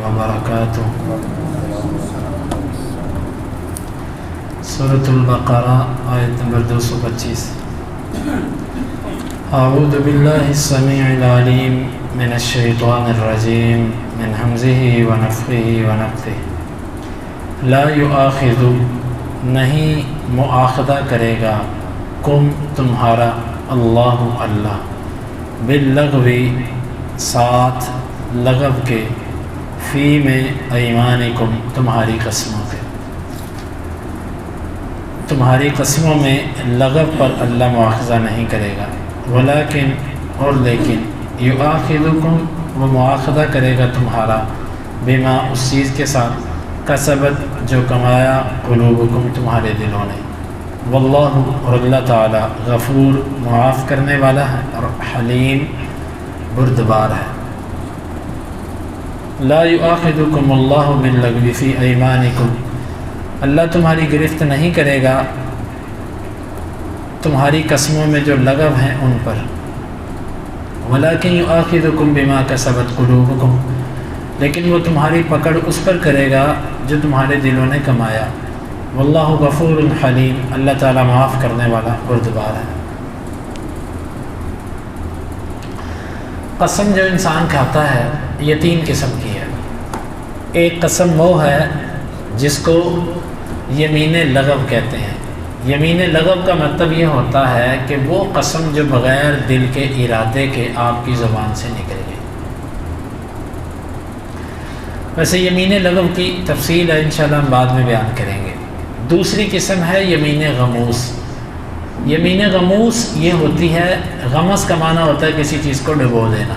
وبرکاتہ۔ سورۃ البقرہ آیت نمبر 225۔ اعوذ باللہ السمیع العلیم من الشیطان الرجیم من ہمزہ ونفخہ ونفثہ۔ لا یؤاخذ، نہیں مؤاخذہ کرے گا، کم تمہارا، اللہ اللہ، باللغو ساتھ لغو کے، فی میں ایمانکم تمہاری قسموں کے، تمہاری قسموں میں لغو پر اللہ مؤاخذہ نہیں کرے گا، ولیکن اور لیکن، یؤاخذکم وہ مؤاخذہ کرے گا تمہارا، بما اس چیز کے ساتھ، کسبت جو کمایا، قلوبکم تمہارے دلوں نے، واللہ اور اللہ تعالی، غفور معاف کرنے والا ہے، اور حلیم بردبار ہے۔ لا یؤاخذکم اللہ باللغو فی ایمانکم، اللہ تمہاری گرفت نہیں کرے گا تمہاری قسموں میں جو لغو ہیں ان پر، ولیکن یؤاخذکم بما کسبت قلوبکم، لیکن وہ تمہاری پکڑ اس پر کرے گا جو تمہارے دلوں نے کمایا، واللہ غفور حلیم، اللہ تعالیٰ معاف کرنے والا بردبار ہے۔ قسم جو انسان کھاتا ہے یہ تین قسم کی ہے۔ ایک قسم وہ ہے جس کو یمین لغو کہتے ہیں۔ یمین لغو کا مطلب یہ ہوتا ہے کہ وہ قسم جو بغیر دل کے ارادے کے آپ کی زبان سے نکل گئی۔ ویسے یمین لغو کی تفصیل ہے، انشاءاللہ ہم بعد میں بیان کریں گے۔ دوسری قسم ہے یمین غموس۔ یمین غموس یہ ہوتی ہے، غمس کا معنی ہوتا ہے کسی چیز کو ڈبو دینا،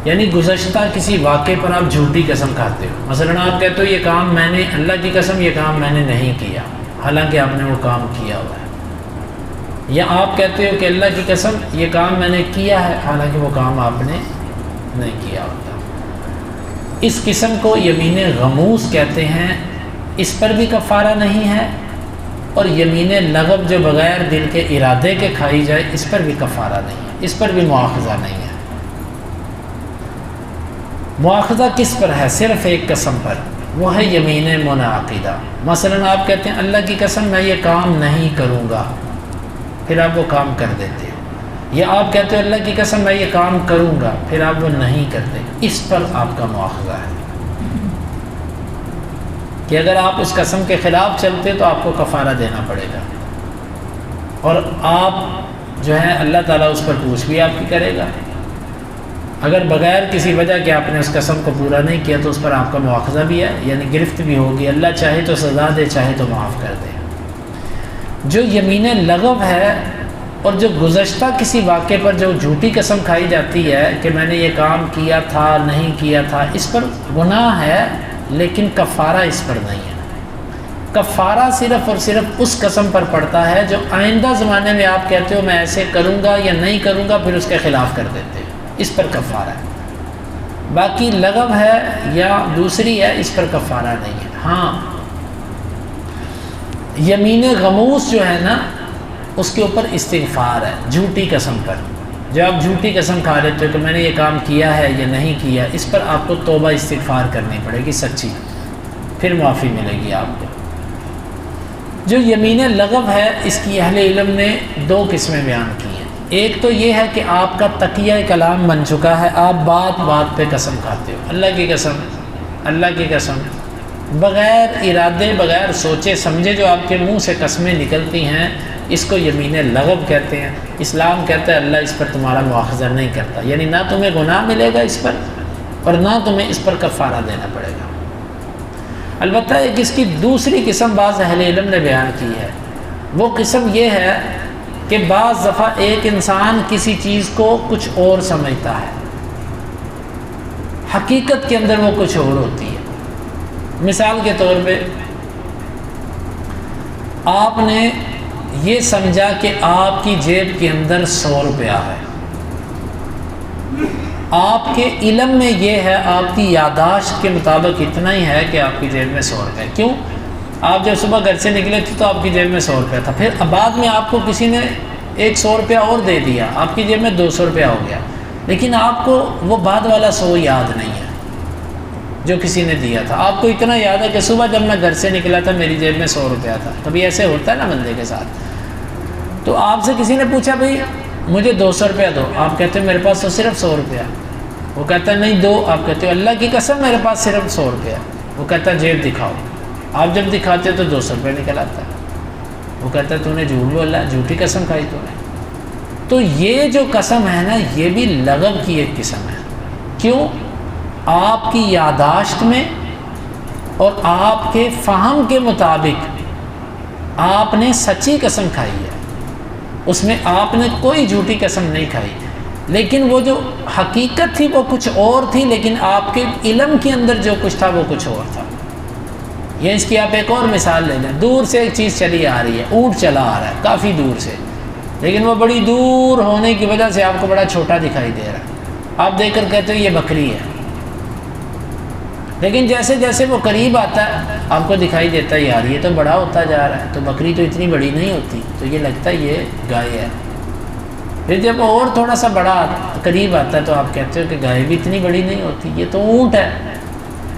یعنی گزشتہ کسی واقعے پر آپ جھوٹی قسم کھاتے ہو۔ مثلا آپ کہتے ہو یہ کام میں نے، اللہ کی قسم یہ کام میں نے نہیں کیا، حالانکہ آپ نے وہ کام کیا ہوا ہے۔ یا آپ کہتے ہو کہ اللہ کی قسم یہ کام میں نے کیا ہے، حالانکہ وہ کام آپ نے نہیں کیا ہوتا۔ اس قسم کو یمین غموس کہتے ہیں، اس پر بھی کفارہ نہیں ہے، اور یمین لغو جو بغیر دل کے ارادے کے کھائی جائے اس پر بھی کفارہ نہیں ہے، اس پر بھی مؤاخذہ نہیں ہے۔ مؤاخذہ کس پر ہے؟ صرف ایک قسم پر، وہ ہے یمین منعقدہ۔ مثلا آپ کہتے ہیں اللہ کی قسم میں یہ کام نہیں کروں گا، پھر آپ وہ کام کر دیتے ہو، یا آپ کہتے ہو اللہ کی قسم میں یہ کام کروں گا، پھر آپ وہ نہیں کرتے، اس پر آپ کا مؤاخذہ ہے کہ اگر آپ اس قسم کے خلاف چلتے تو آپ کو کفارہ دینا پڑے گا، اور آپ جو ہے اللہ تعالیٰ اس پر پوچھ بھی آپ کی کرے گا۔ اگر بغیر کسی وجہ کے آپ نے اس قسم کو پورا نہیں کیا تو اس پر آپ کا مؤاخذہ بھی ہے، یعنی گرفت بھی ہوگی۔ اللہ چاہے تو سزا دے، چاہے تو معاف کر دے۔ جو یمین لغو ہے اور جو گزشتہ کسی واقعے پر جو جھوٹی قسم کھائی جاتی ہے کہ میں نے یہ کام کیا تھا، نہیں کیا تھا، اس پر گناہ ہے لیکن کفارہ اس پر نہیں ہے۔ کفارہ صرف اور صرف اس قسم پر پڑتا ہے جو آئندہ زمانے میں آپ کہتے ہو میں ایسے کروں گا یا نہیں کروں گا، پھر اس کے خلاف کر دیتے ہو، اس پر کفارہ ہے۔ باقی لغو ہے یا دوسری ہے، اس پر کفارہ نہیں ہے۔ ہاں یمین غموس جو ہے نا، اس کے اوپر استغفار ہے جھوٹی قسم پر۔ جب آپ جھوٹی قسم کھا لیتے ہو کہ میں نے یہ کام کیا ہے یا نہیں کیا، اس پر آپ کو توبہ استغفار کرنی پڑے گی سچی، پھر معافی ملے گی آپ کو۔ جو یمین لغو ہے اس کی اہل علم نے دو قسمیں بیان کی ہیں۔ ایک تو یہ ہے کہ آپ کا تقیہ کلام بن چکا ہے، آپ بات بات پہ قسم کھاتے ہو، اللہ کی قسم، اللہ کی قسم، بغیر ارادے، بغیر سوچے سمجھے جو آپ کے منہ سے قسمیں نکلتی ہیں، اس کو یمین لغو کہتے ہیں۔ اسلام کہتا ہے اللہ اس پر تمہارا مؤاخذہ نہیں کرتا، یعنی نہ تمہیں گناہ ملے گا اس پر اور نہ تمہیں اس پر کفارہ دینا پڑے گا۔ البتہ ایک اس کی دوسری قسم بعض اہل علم نے بیان کی ہے، وہ قسم یہ ہے کہ بعض دفعہ ایک انسان کسی چیز کو کچھ اور سمجھتا ہے، حقیقت کے اندر وہ کچھ اور ہوتی ہے۔ مثال کے طور پہ آپ نے یہ سمجھا کہ آپ کی جیب کے اندر 100 روپیہ ہے، آپ کے علم میں یہ ہے، آپ کی یادداشت کے مطابق اتنا ہی ہے کہ آپ کی جیب میں 100 روپے۔ کیوں؟ آپ جب صبح گھر سے نکلے تھے تو آپ کی جیب میں 100 روپیہ تھا، پھر بعد میں آپ کو کسی نے 100 روپیہ اور دے دیا، آپ کی جیب میں 200 روپیہ ہو گیا، لیکن آپ کو وہ بعد والا 100 یاد نہیں ہے۔ جو کسی نے دیا تھا. آپ کو اتنا یاد ہے کہ صبح جب میں گھر سے نکلا تھا میری جیب میں 100 روپیہ تھا. کبھی ایسے ہوتا ہے نا بندے کے ساتھ. تو آپ سے کسی نے پوچھا بھائی مجھے 200 روپیہ دو, آپ کہتے ہو میرے پاس تو صرف 100 روپیہ. وہ کہتا ہے نہیں دو, آپ کہتے ہو اللہ کی قسم میرے پاس صرف 100 روپیہ. وہ کہتا ہے جیب دکھاؤ. آپ جب دکھاتے ہو تو 200 روپیہ نکل آتا ہے. وہ کہتا ہے تو نے جھوٹ بولا, جھوٹی قسم کھائی تو نے. تو یہ جو قسم ہے نا یہ بھی لغو کی ایک قسم ہے. کیوں؟ آپ کی یادداشت میں اور آپ کے فہم کے مطابق آپ نے سچی قسم کھائی ہے, اس میں آپ نے کوئی جھوٹی قسم نہیں کھائی, لیکن وہ جو حقیقت تھی وہ کچھ اور تھی, لیکن آپ کے علم کے اندر جو کچھ تھا وہ کچھ اور تھا. یہ اس کی آپ ایک اور مثال لے لیں. دور سے ایک چیز چلی آ رہی ہے, اونٹ چلا آ رہا ہے کافی دور سے, لیکن وہ بڑی دور ہونے کی وجہ سے آپ کو بڑا چھوٹا دکھائی دے رہا ہے. آپ دیکھ کر کہتے ہو یہ بکری ہے, لیکن جیسے جیسے وہ قریب آتا ہے آپ کو دکھائی دیتا ہے یار یہ تو بڑا ہوتا جا رہا ہے, تو بکری تو اتنی بڑی نہیں ہوتی, تو یہ لگتا ہے یہ گائے ہے. پھر جب وہ اور تھوڑا سا بڑا قریب آتا ہے تو آپ کہتے ہو کہ گائے بھی اتنی بڑی نہیں ہوتی, یہ تو اونٹ ہے.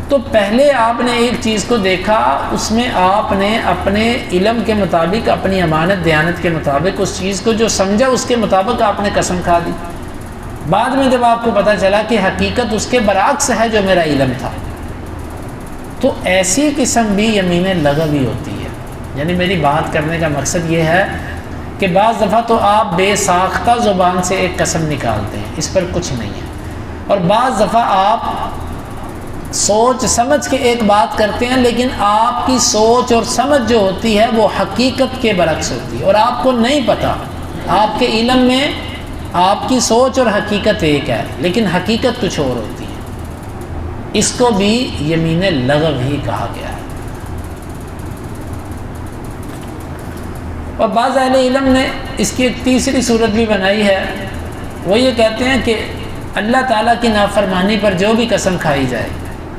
تو پہلے آپ نے ایک چیز کو دیکھا, اس میں آپ نے اپنے علم کے مطابق, اپنی امانت دیانت کے مطابق اس چیز کو جو سمجھا اس کے مطابق آپ نے قسم کھا دی. بعد میں جب آپ کو پتہ چلا کہ حقیقت اس کے برعکس ہے جو میرا علم تھا, تو ایسی قسم بھی یمین لغوی ہوتی ہے. یعنی میری بات کرنے کا مقصد یہ ہے کہ بعض دفعہ تو آپ بے ساختہ زبان سے ایک قسم نکالتے ہیں, اس پر کچھ نہیں ہے, اور بعض دفعہ آپ سوچ سمجھ کے ایک بات کرتے ہیں, لیکن آپ کی سوچ اور سمجھ جو ہوتی ہے وہ حقیقت کے برعکس ہوتی ہے, اور آپ کو نہیں پتہ. آپ کے علم میں آپ کی سوچ اور حقیقت ایک ہے, لیکن حقیقت کچھ اور ہوتی ہے. اس کو بھی یمین لغو ہی کہا گیا ہے. اور بعض اہل علم نے اس کی ایک تیسری صورت بھی بنائی ہے. وہ یہ کہتے ہیں کہ اللہ تعالیٰ کی نافرمانی پر جو بھی قسم کھائی جائے,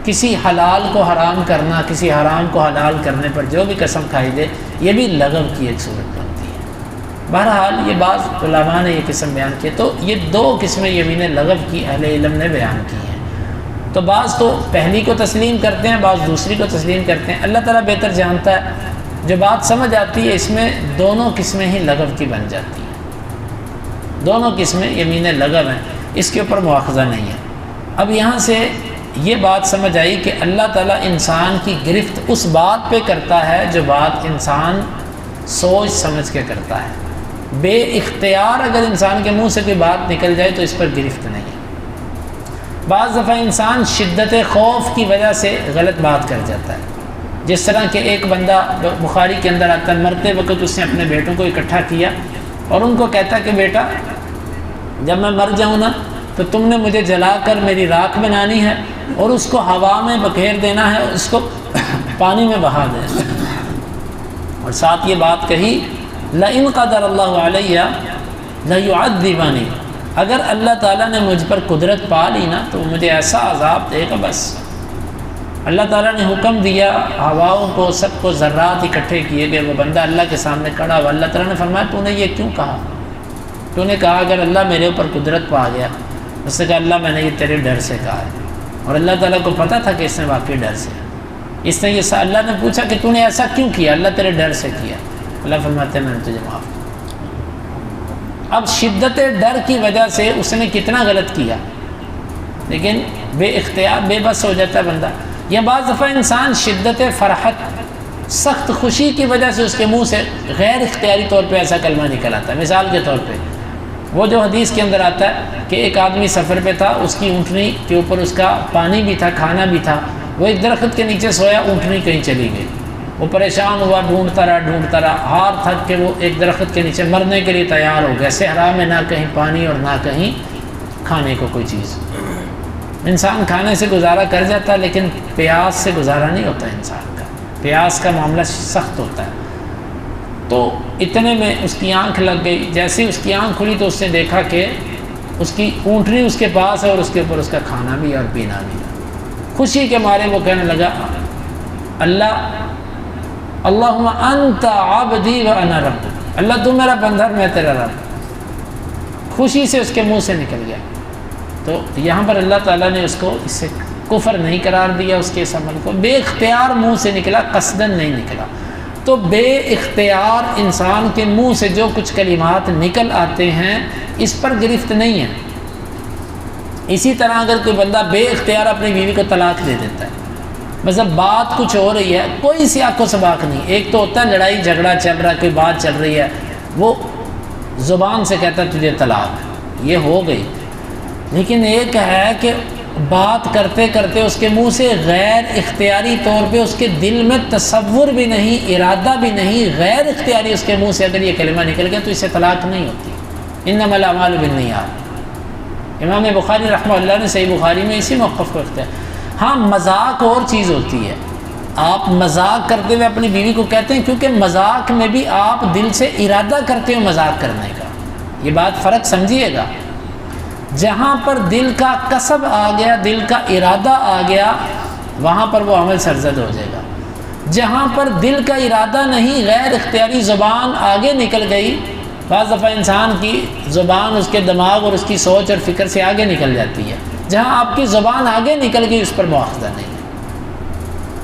کسی حلال کو حرام کرنا, کسی حرام کو حلال کرنے پر جو بھی قسم کھائی دے, یہ بھی لغو کی ایک صورت بنتی ہے. بہرحال یہ بعض علماء نے یہ قسم بیان کی. تو یہ دو قسمیں یمین لغو کی اہل علم نے بیان کی ہیں. تو بعض تو پہلی کو تسلیم کرتے ہیں, بعض دوسری کو تسلیم کرتے ہیں. اللہ تعالیٰ بہتر جانتا ہے. جو بات سمجھ آتی ہے اس میں دونوں قسمیں ہی لغو کی بن جاتی ہیں. دونوں قسمیں یمین لغو ہیں, اس کے اوپر مواخذہ نہیں ہے. اب یہاں سے یہ بات سمجھ آئی کہ اللہ تعالیٰ انسان کی گرفت اس بات پہ کرتا ہے جو بات انسان سوچ سمجھ کے کرتا ہے. بے اختیار اگر انسان کے منہ سے کوئی بات نکل جائے تو اس پر گرفت نہیں ہے. بعض دفعہ انسان شدت خوف کی وجہ سے غلط بات کر جاتا ہے. جس طرح کہ ایک بندہ بخاری کے اندر آتا ہے, مرتے وقت اس نے اپنے بیٹوں کو اکٹھا کیا اور ان کو کہتا کہ بیٹا جب میں مر جاؤں نا تو تم نے مجھے جلا کر میری راکھ بنانی ہے اور اس کو ہوا میں بکھیر دینا ہے, اس کو پانی میں بہا دینا ہے. اور ساتھ یہ بات کہی لئن قدر اللہ علیہ لیعذبنی, اگر اللہ تعالیٰ نے مجھ پر قدرت پا لی نا تو مجھے ایسا عذاب دے گا. بس اللہ تعالیٰ نے حکم دیا, ہواؤں کو سب کو ذرات اکٹھے کیے گئے, وہ بندہ اللہ کے سامنے کھڑا ہوا. اللہ تعالیٰ نے فرمایا تو نے یہ کیوں کہا؟ تو نے کہا اگر اللہ میرے اوپر قدرت پا گیا, اس نے کہا اللہ میں نے یہ تیرے ڈر سے کہا ہے. اور اللہ تعالیٰ کو پتہ تھا کہ اس نے واقعی ڈر سے, اس نے یہ اللہ نے پوچھا کہ تو نے ایسا کیوں کیا؟ اللہ تیرے ڈر سے کیا. اللہ فرماتے ہیں میں نے تجھے معاف کیا. اب شدت ڈر کی وجہ سے اس نے کتنا غلط کیا, لیکن بے اختیار بے بس ہو جاتا ہے بندہ. یا بعض دفعہ انسان شدت فرحت, سخت خوشی کی وجہ سے اس کے منہ سے غیر اختیاری طور پہ ایسا کلمہ نکل آتا ہے. مثال کے طور پہ وہ جو حدیث کے اندر آتا ہے کہ ایک آدمی سفر پہ تھا, اس کی اونٹنی کے اوپر اس کا پانی بھی تھا, کھانا بھی تھا. وہ ایک درخت کے نیچے سویا, اونٹنی کہیں چلی گئی. وہ پریشان ہوا, ڈھونڈتا رہا, ہار تھک کے وہ ایک درخت کے نیچے مرنے کے لیے تیار ہو گیا. صحرا میں نہ کہیں پانی اور نہ کہیں کھانے کو کوئی چیز. انسان کھانے سے گزارا کر جاتا ہے, لیکن پیاس سے گزارا نہیں ہوتا انسان کا. پیاس کا معاملہ سخت ہوتا ہے. تو اتنے میں اس کی آنکھ لگ گئی. جیسے ہی اس کی آنکھ کھلی تو اس نے دیکھا کہ اس کی اونٹنی اس کے پاس ہے اور اس کے اوپر اس کا کھانا بھی اور پینا بھی. خوشی کے مارے وہ کہنے لگا اللہم انت عبدی و انا رب, اللہ تو میرا بندہ میں تیرا رب. خوشی سے اس کے منہ سے نکل گیا. تو یہاں پر اللہ تعالیٰ نے اس کو اس سے کفر نہیں قرار دیا اس کے اس عمل کو، بے اختیار منہ سے نکلا، قصدن نہیں نکلا۔ تو بے اختیار انسان کے منہ سے جو کچھ کلمات نکل آتے ہیں اس پر گرفت نہیں ہے۔ اسی طرح اگر کوئی بندہ بے اختیار اپنی بیوی کو طلاق دے دیتا ہے، مطلب بات کچھ ہو رہی ہے، کوئی سیاق و سباق نہیں، ایک تو ہوتا ہے لڑائی جھگڑا چل رہا ہے، کوئی بات چل رہی ہے، وہ زبان سے کہتا ہے تجھے طلاق، یہ ہو گئی، لیکن ایک ہے کہ بات کرتے کرتے اس کے منہ سے غیر اختیاری طور پہ اس کے دل میں تصور بھی نہیں، ارادہ بھی نہیں، غیر اختیاری اس کے منہ سے اگر یہ کلمہ نکل گیا تو اس سے طلاق نہیں ہوتی۔ انما الاعمال بالنیات، امام بخاری رحمہ اللہ نے صحیح بخاری میں اسی موقف کو رکھتے ہیں۔ ہاں مذاق اور چیز ہوتی ہے، آپ مذاق کرتے ہوئے اپنی بیوی کو کہتے ہیں، کیونکہ مذاق میں بھی آپ دل سے ارادہ کرتے ہو مذاق کرنے کا، یہ بات فرق سمجھیے گا۔ جہاں پر دل کا قصب آ گیا، دل کا ارادہ آ گیا، وہاں پر وہ عمل سرزد ہو جائے گا۔ جہاں پر دل کا ارادہ نہیں، غیر اختیاری زبان آگے نکل گئی، بعض دفعہ انسان کی زبان اس کے دماغ اور اس کی سوچ اور فکر سے آگے نکل جاتی ہے، جہاں آپ کی زبان آگے نکل گئی اس پر مواخذہ نہیں ہے۔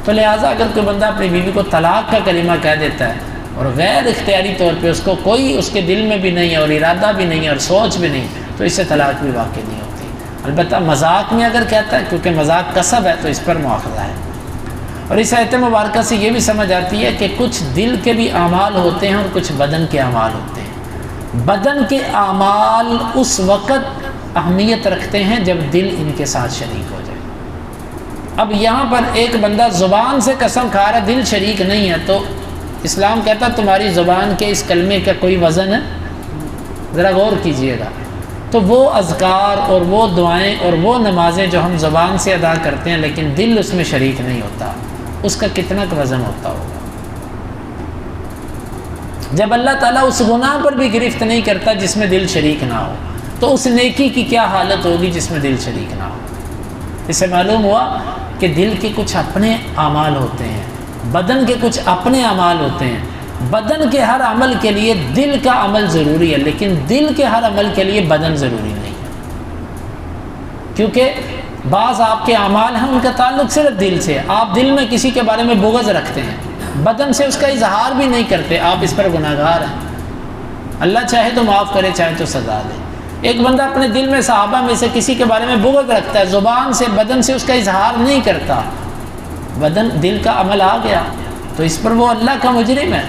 تو لہٰذا اگر کوئی بندہ اپنی بیوی کو طلاق کا کلمہ کہہ دیتا ہے اور غیر اختیاری طور پہ اس کو کوئی اس کے دل میں بھی نہیں ہے اور ارادہ بھی نہیں ہے اور سوچ بھی نہیں، تو اس سے طلاق بھی واقع نہیں ہوتی۔ البتہ مذاق میں اگر کہتا ہے، کیونکہ مذاق قصب ہے، تو اس پر مواخذہ ہے۔ اور اس آیت مبارکہ سے یہ بھی سمجھ آتی ہے کہ کچھ دل کے بھی اعمال ہوتے ہیں اور کچھ بدن کے اعمال ہوتے ہیں۔ بدن کے اعمال اس وقت اہمیت رکھتے ہیں جب دل ان کے ساتھ شریک ہو جائے۔ اب یہاں پر ایک بندہ زبان سے قسم کھا رہا ہے، دل شریک نہیں ہے، تو اسلام کہتا ہے تمہاری زبان کے اس کلمے کا کوئی وزن ہے؟ ذرا غور کیجئے گا۔ تو وہ اذکار اور وہ دعائیں اور وہ نمازیں جو ہم زبان سے ادا کرتے ہیں لیکن دل اس میں شریک نہیں ہوتا، اس کا کتنا وزن ہوتا ہوگا؟ جب اللہ تعالیٰ اس گناہ پر بھی گرفت نہیں کرتا جس میں دل شریک نہ ہو، تو اس نیکی کی کیا حالت ہوگی جس میں دل شریک نہ ہو؟ اس سے معلوم ہوا کہ دل کے کچھ اپنے اعمال ہوتے ہیں، بدن کے کچھ اپنے اعمال ہوتے ہیں۔ بدن کے ہر عمل کے لیے دل کا عمل ضروری ہے، لیکن دل کے ہر عمل کے لیے بدن ضروری نہیں ہے، کیونکہ بعض آپ کے اعمال ہیں ان کا تعلق صرف دل سے، آپ دل میں کسی کے بارے میں بغض رکھتے ہیں، بدن سے اس کا اظہار بھی نہیں کرتے، آپ اس پر گناہگار ہیں، اللہ چاہے تو معاف کرے، چاہے تو سزا دے۔ ایک بندہ اپنے دل میں صحابہ میں سے کسی کے بارے میں بغض رکھتا ہے، زبان سے بدن سے اس کا اظہار نہیں کرتا، بدن دل کا عمل آ گیا تو اس پر وہ اللہ کا مجرم ہے،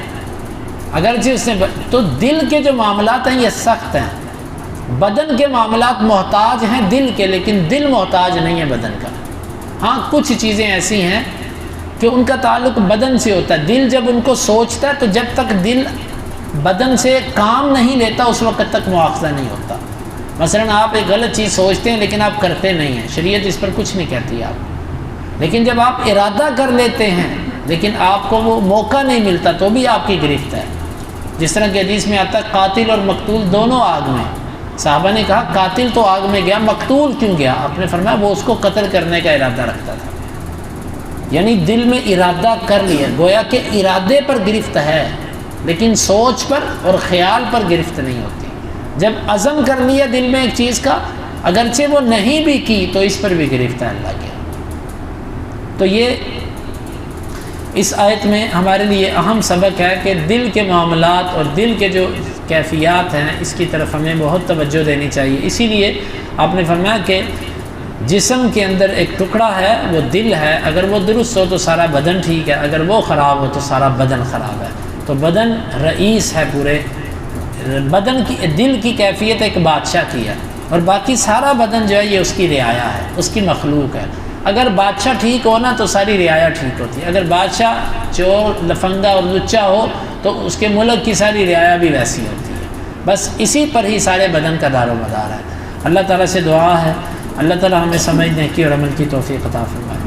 اگرچہ اس نے تو دل کے جو معاملات ہیں یہ سخت ہیں، بدن کے معاملات محتاج ہیں دل کے، لیکن دل محتاج نہیں ہے بدن کا۔ ہاں کچھ چیزیں ایسی ہیں کہ ان کا تعلق بدن سے ہوتا ہے، دل جب ان کو سوچتا ہے تو جب تک دل بدن سے کام نہیں لیتا اس وقت تک مواخذہ نہیں ہوتا۔ مثلا آپ ایک غلط چیز سوچتے ہیں لیکن آپ کرتے نہیں ہیں، شریعت اس پر کچھ نہیں کہتی آپ، لیکن جب آپ ارادہ کر لیتے ہیں لیکن آپ کو وہ موقع نہیں ملتا تو بھی آپ کی گرفت ہے۔ جس طرح کہ حدیث میں آتا ہے قاتل اور مقتول دونوں آگ میں، صحابہ نے کہا قاتل تو آگ میں گیا، مقتول کیوں گیا؟ آپ نے فرمایا وہ اس کو قتل کرنے کا ارادہ رکھتا تھا، یعنی دل میں ارادہ کر لیا، گویا کہ ارادے پر گرفت ہے لیکن سوچ پر اور خیال پر گرفت نہیں ہوتی۔ جب عزم کر لیا دل میں ایک چیز کا، اگرچہ وہ نہیں بھی کی تو اس پر بھی گرفت ہے اللہ کے۔ تو یہ اس آیت میں ہمارے لیے اہم سبق ہے کہ دل کے معاملات اور دل کے جو کیفیات ہیں اس کی طرف ہمیں بہت توجہ دینی چاہیے۔ اسی لیے آپ نے فرمایا کہ جسم کے اندر ایک ٹکڑا ہے وہ دل ہے، اگر وہ درست ہو تو سارا بدن ٹھیک ہے، اگر وہ خراب ہو تو سارا بدن خراب ہے۔ تو بدن رئیس ہے، پورے بدن کی دل کی کیفیت ایک بادشاہ کی ہے، اور باقی سارا بدن جو ہے یہ اس کی رعایا ہے، اس کی مخلوق ہے۔ اگر بادشاہ ٹھیک ہونا تو ساری رعایا ٹھیک ہوتی ہے، اگر بادشاہ چور لفنگا اور لچا ہو تو اس کے ملک کی ساری رعایا بھی ویسی ہوتی ہے۔ بس اسی پر ہی سارے بدن کا دار و مدار ہے۔ اللہ تعالیٰ سے دعا ہے اللہ تعالیٰ ہمیں سمجھنے کی اور عمل کی توفیق عطا فرمائے۔